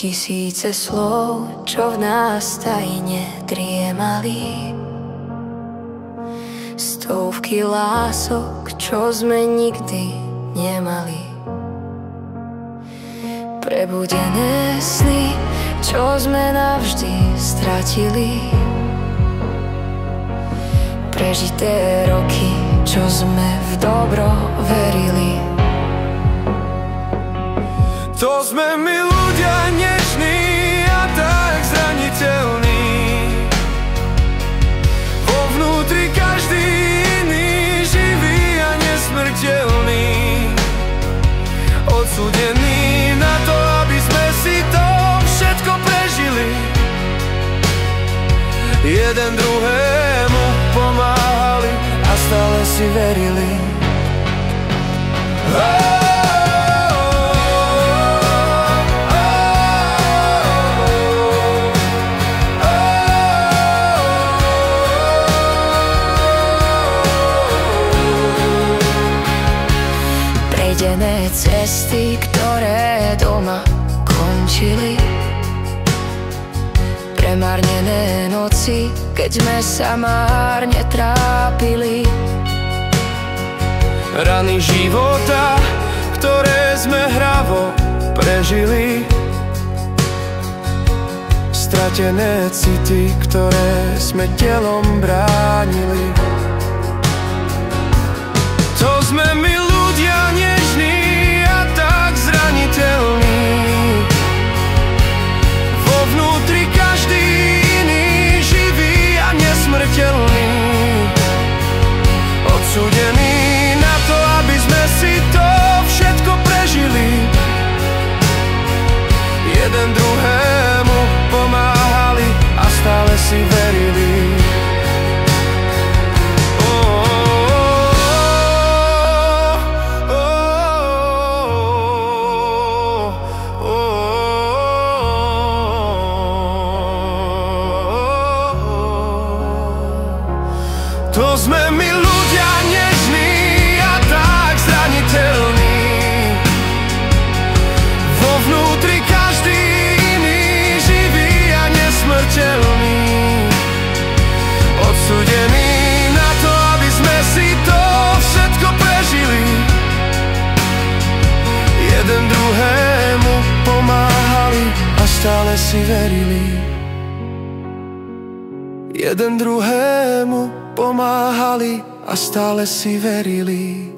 Tisíce slov, čo v nás tajne driemali, stovky lások, čo sme nikdy nemali. Prebudené sny, čo sme navždy stratili, prežité roky, čo sme v dobro verili. To sme my ľudia nežní a tak zraniteľní. Vo vnútri každý iný, živý a nesmrteľný, odsúdený na to, aby sme si to všetko prežili. Jeden druhému pomáhali a stále si verili. Prejdené cesty, ktoré doma končili, premárnené noci, keď sme sa márne trápili. Rany života, ktoré sme hravo prežili, stratené city, ktoré sme telom bránili. To sme my ľudia nežní a tak zraniteľní. Vo vnútri každý iný, živý a nesmrteľný, odsúdený na to, aby sme si to všetko prežili. Jeden druhému pomáhali a stále si verili. To sme my ľudia nežní a tak zraniteľní. Vo vnútri každý iný, živý a nesmrteľný, odsúdený na to, aby sme si to všetko prežili. Jeden druhému pomáhali a stále si verili. Jeden druhému pomáhali a stále si verili.